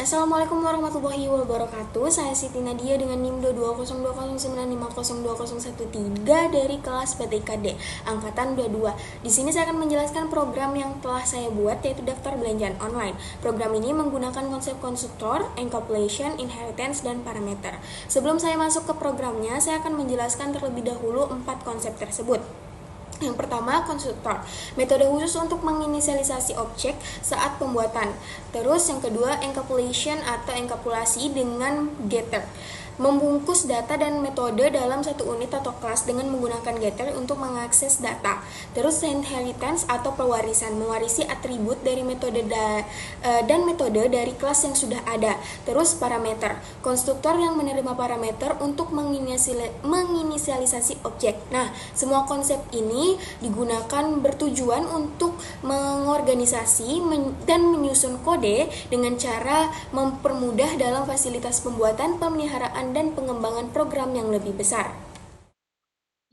Assalamualaikum warahmatullahi wabarakatuh. Saya Siti Nadia dengan NIM 2200959502013 dari kelas PTKD angkatan 22. Di sini saya akan menjelaskan program yang telah saya buat, yaitu daftar belanjaan online. Program ini menggunakan konsep konstruktor, encapsulation, inheritance, dan parameter. Sebelum saya masuk ke programnya, saya akan menjelaskan terlebih dahulu 4 konsep tersebut. Yang pertama, konstruktor, metode khusus untuk menginisialisasi objek saat pembuatan. Terus yang kedua, encapsulation atau enkapsulasi dengan getter, membungkus data dan metode dalam satu unit atau kelas dengan menggunakan getter untuk mengakses data. Terus inheritance atau pewarisan, mewarisi atribut dari metode dan metode dari kelas yang sudah ada. Terus parameter, konstruktor yang menerima parameter untuk menginisialisasi objek. Nah, semua konsep ini digunakan bertujuan untuk mengorganisasi dan menyusun kode dengan cara mempermudah dalam fasilitas pembuatan, pemeliharaan, dan pengembangan program yang lebih besar.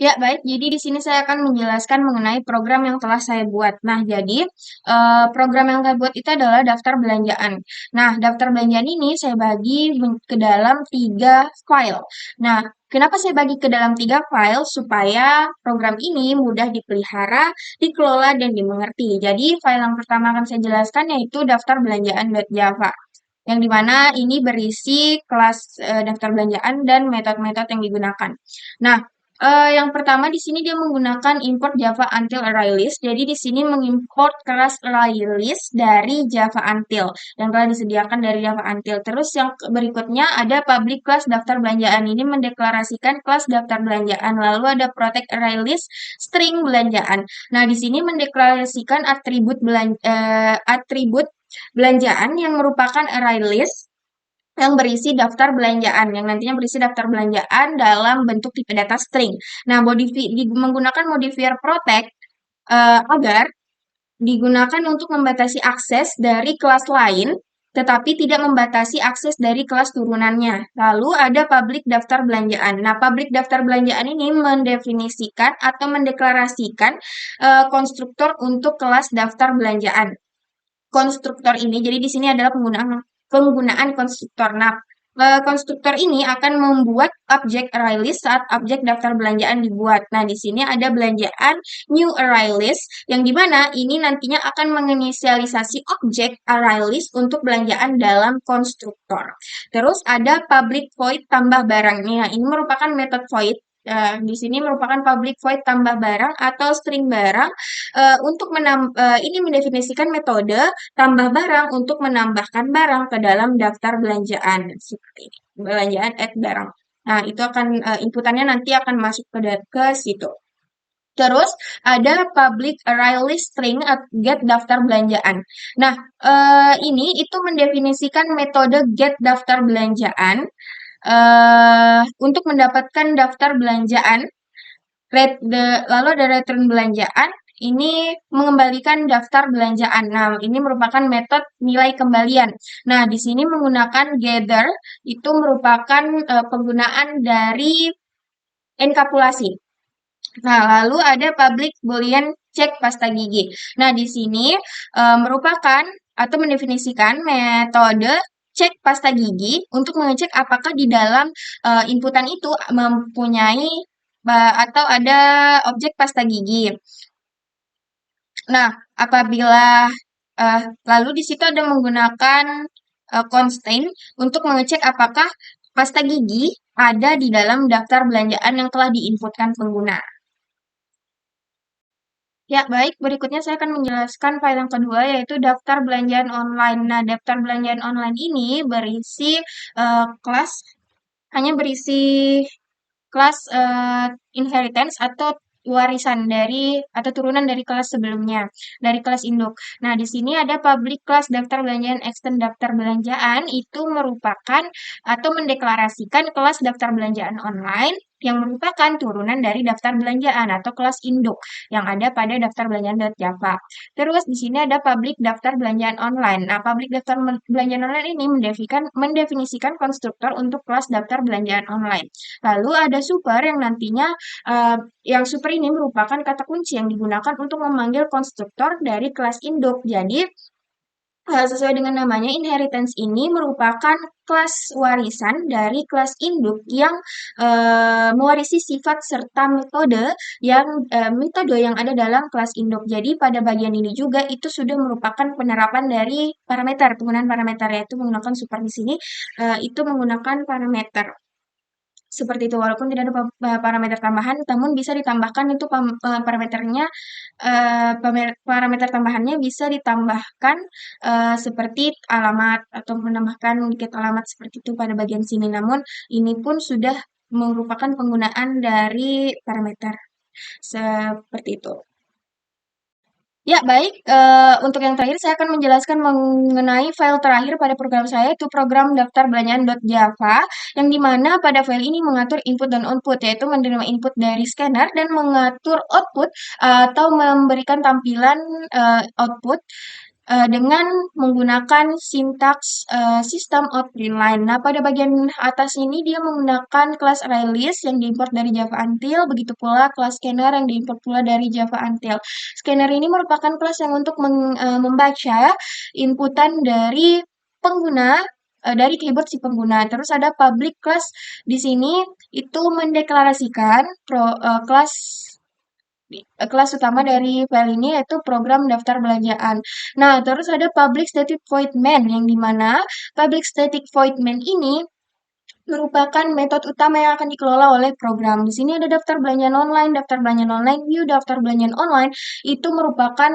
Ya, baik. Jadi di sini saya akan menjelaskan mengenai program yang telah saya buat. Nah, jadi program yang saya buat itu adalah daftar belanjaan. Nah, daftar belanjaan ini saya bagi ke dalam 3 file. Nah, kenapa saya bagi ke dalam 3 file? Supaya program ini mudah dipelihara, dikelola, dan dimengerti. Jadi, file yang pertama akan saya jelaskan yaitu daftar belanjaan.java. Yang dimana ini berisi kelas daftar belanjaan dan metode-metode yang digunakan. Nah, yang pertama di sini dia menggunakan import Java Until ArrayList. Jadi di sini mengimport kelas ArrayList dari Java Until yang telah disediakan dari Java Until. Terus yang berikutnya ada public class daftar belanjaan. Ini mendeklarasikan kelas daftar belanjaan. Lalu ada protect ArrayList string belanjaan. Nah, di sini mendeklarasikan atribut belanjaan yang merupakan ArrayList yang berisi daftar belanjaan, yang nantinya berisi daftar belanjaan dalam bentuk tipe data string. Nah, menggunakan modifier protect agar digunakan untuk membatasi akses dari kelas lain, tetapi tidak membatasi akses dari kelas turunannya. Lalu ada public daftar belanjaan. Nah, public daftar belanjaan ini mendefinisikan atau mendeklarasikan konstruktor untuk kelas daftar belanjaan. Konstruktor ini, jadi di sini adalah penggunaan konstruktor. Nah, konstruktor ini akan membuat objek ArrayList saat objek daftar belanjaan dibuat. Nah, di sini ada belanjaan new ArrayList yang dimana ini nantinya akan menginisialisasi objek ArrayList untuk belanjaan dalam konstruktor. Terus ada public void tambah barang. Nah, ini merupakan method void. Di sini merupakan public void tambah barang atau string barang untuk ini mendefinisikan metode tambah barang untuk menambahkan barang ke dalam daftar belanjaan seperti ini. Belanjaan add barang. Nah, itu akan inputannya nanti akan masuk ke situ. Terus ada public array list string get daftar belanjaan. Nah, ini itu mendefinisikan metode get daftar belanjaan untuk mendapatkan daftar belanjaan lalu ada return belanjaan, ini mengembalikan daftar belanjaan. Nah, ini merupakan metode nilai kembalian. Nah, di sini menggunakan gather, itu merupakan penggunaan dari enkapsulasi. Nah, lalu ada public boolean check pasta gigi. Nah, di sini merupakan atau mendefinisikan metode cek pasta gigi untuk mengecek apakah di dalam inputan itu mempunyai atau ada objek pasta gigi. Nah, apabila lalu di situ ada menggunakan constraint untuk mengecek apakah pasta gigi ada di dalam daftar belanjaan yang telah diinputkan pengguna. Ya, baik. Berikutnya saya akan menjelaskan file yang kedua, yaitu daftar belanjaan online. Nah, daftar belanjaan online ini berisi kelas, hanya berisi kelas inheritance atau warisan dari atau turunan dari kelas sebelumnya, dari kelas induk. Nah, di sini ada public class daftar belanjaan extend daftar belanjaan itu merupakan atau mendeklarasikan kelas daftar belanjaan online yang merupakan turunan dari daftar belanjaan atau kelas induk yang ada pada daftar belanjaan.java. Terus di sini ada public daftar belanjaan online. Nah, public daftar belanjaan online ini mendefinisikan konstruktor untuk kelas daftar belanjaan online. Lalu ada super yang nantinya yang super ini merupakan kata kunci yang digunakan untuk memanggil konstruktor dari kelas induk. Jadi sesuai dengan namanya, inheritance ini merupakan kelas warisan dari kelas induk yang mewarisi sifat serta metode yang ada dalam kelas induk. Jadi pada bagian ini juga itu sudah merupakan penerapan dari parameter, penggunaan parameter, yaitu menggunakan super di sini itu menggunakan parameter. Seperti itu, walaupun tidak ada parameter tambahan, namun bisa ditambahkan itu parameternya, parameter tambahannya bisa ditambahkan seperti alamat atau menambahkan dikit alamat seperti itu pada bagian sini. Namun ini pun sudah merupakan penggunaan dari parameter seperti itu. Ya, baik. Untuk yang terakhir, saya akan menjelaskan mengenai file terakhir pada program saya, yaitu program daftar belanjaan.java, yang dimana pada file ini mengatur input dan output, yaitu menerima input dari scanner dan mengatur output atau memberikan tampilan output dengan menggunakan sintaks sistem out print line. Nah, pada bagian atas ini dia menggunakan kelas ArrayList yang diimport dari Java Until, begitu pula kelas scanner yang diimport pula dari Java Until. Scanner ini merupakan kelas yang untuk membaca inputan dari pengguna dari keyboard si pengguna. Terus ada public class di sini itu mendeklarasikan kelas kelas utama dari file ini yaitu program daftar belanjaan. Nah, terus ada public static void main yang dimana public static void main ini merupakan metode utama yang akan dikelola oleh program. Di sini ada daftar belanjaan online, view daftar belanjaan online itu merupakan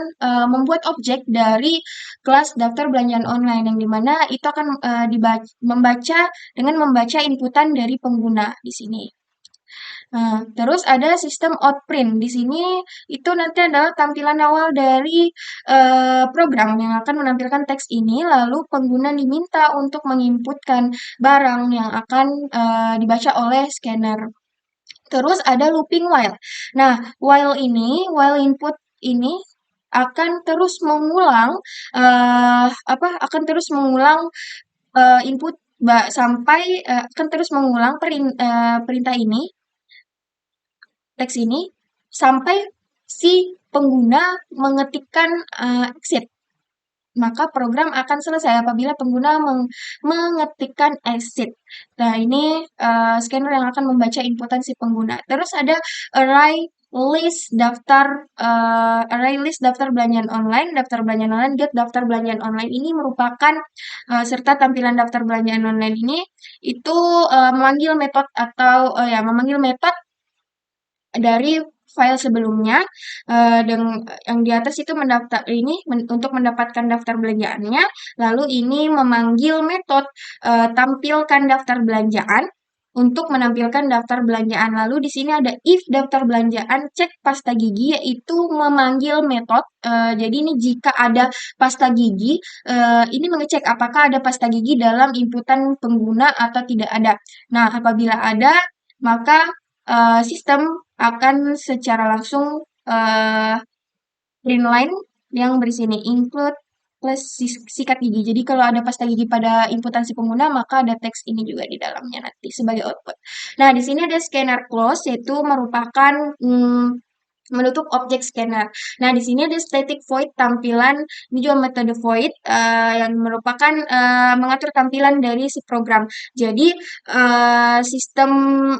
membuat objek dari kelas daftar belanjaan online yang dimana itu akan membaca dengan membaca inputan dari pengguna di sini. Nah, terus ada sistem outprint. Di sini itu nanti adalah tampilan awal dari program yang akan menampilkan teks ini, lalu pengguna diminta untuk menginputkan barang yang akan dibaca oleh scanner. Terus ada looping while. Nah, while input ini akan terus mengulang akan terus mengulang input sampai akan terus mengulang perintah ini teks ini sampai si pengguna mengetikkan exit. Maka program akan selesai apabila pengguna mengetikkan exit. Nah, ini scanner yang akan membaca inputan si pengguna. Terus ada array list daftar belanjaan online, get daftar belanjaan online ini merupakan serta tampilan daftar belanjaan online ini itu memanggil metode memanggil metode dari file sebelumnya dan yang di atas itu untuk mendapatkan daftar belanjaannya, lalu ini memanggil metode tampilkan daftar belanjaan untuk menampilkan daftar belanjaan. Lalu di sini ada if daftar belanjaan cek pasta gigi, yaitu memanggil metode jadi ini jika ada pasta gigi ini mengecek apakah ada pasta gigi dalam inputan pengguna atau tidak ada. Nah, apabila ada maka sistem akan secara langsung print line yang berisi ini include plus sikat gigi. Jadi kalau ada pasta gigi pada inputan si pengguna, maka ada teks ini juga di dalamnya nanti sebagai output. Nah, di sini ada scanner close, yaitu merupakan menutup objek scanner. Nah, di sini ada static void tampilan, ini juga metode void yang merupakan mengatur tampilan dari si program. Jadi, sistem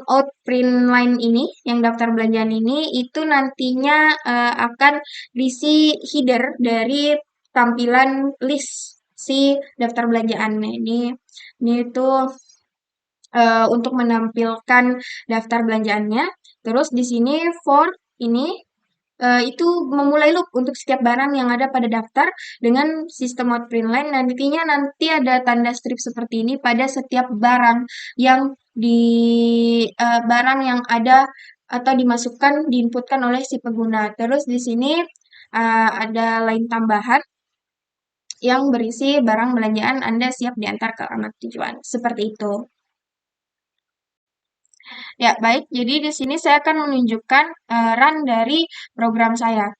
out print line ini, yang daftar belanjaan ini, itu nantinya akan berisi header dari tampilan list si daftar belanjaan. Nah, ini itu untuk menampilkan daftar belanjaannya. Terus di sini for ini itu memulai loop untuk setiap barang yang ada pada daftar dengan sistem outprint line. Nantinya nanti ada tanda strip seperti ini pada setiap barang yang ada atau dimasukkan diinputkan oleh si pengguna. Terus di sini ada line tambahan yang berisi barang belanjaan Anda siap diantar ke alamat tujuan. Seperti itu. Ya, baik. Jadi di sini saya akan menunjukkan run dari program saya.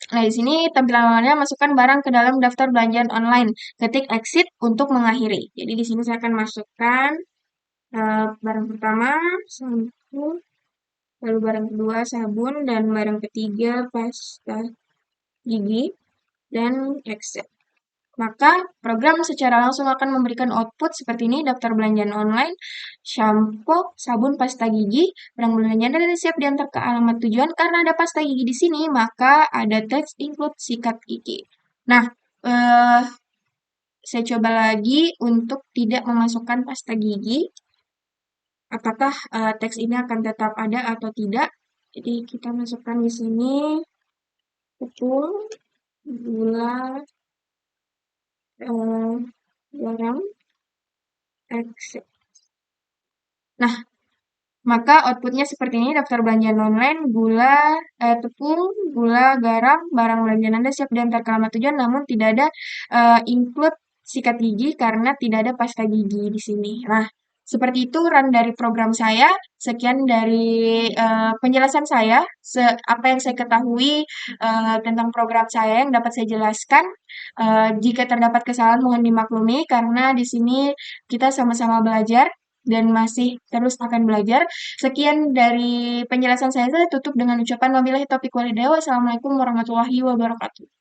Nah, di sini tampilan awalnya masukkan barang ke dalam daftar belanjaan online. Ketik exit untuk mengakhiri. Jadi di sini saya akan masukkan barang pertama sampo, lalu barang kedua sabun, dan barang ketiga pasta gigi, dan exit. Maka program secara langsung akan memberikan output seperti ini, daftar belanjaan online, shampoo, sabun, pasta gigi, barang belanjaan sudah siap diantar ke alamat tujuan. Karena ada pasta gigi di sini, maka ada teks include sikat gigi. Nah, eh, saya coba lagi untuk tidak memasukkan pasta gigi. Apakah teks ini akan tetap ada atau tidak? Jadi kita masukkan di sini tepung, gula, garam, etc. Nah, maka outputnya seperti ini, daftar belanjaan online, tepung, gula, garam, barang belanjaan Anda siap diantar ke alamat tujuan, namun tidak ada include sikat gigi karena tidak ada pasta gigi di sini. Nah, seperti itu run dari program saya. Sekian dari penjelasan saya, apa yang saya ketahui tentang program saya yang dapat saya jelaskan. Jika terdapat kesalahan mohon dimaklumi karena di sini kita sama-sama belajar dan masih terus akan belajar. Sekian dari penjelasan saya tutup dengan ucapan wabillahi taufiq walhidayah. Wassalamualaikum warahmatullahi wabarakatuh.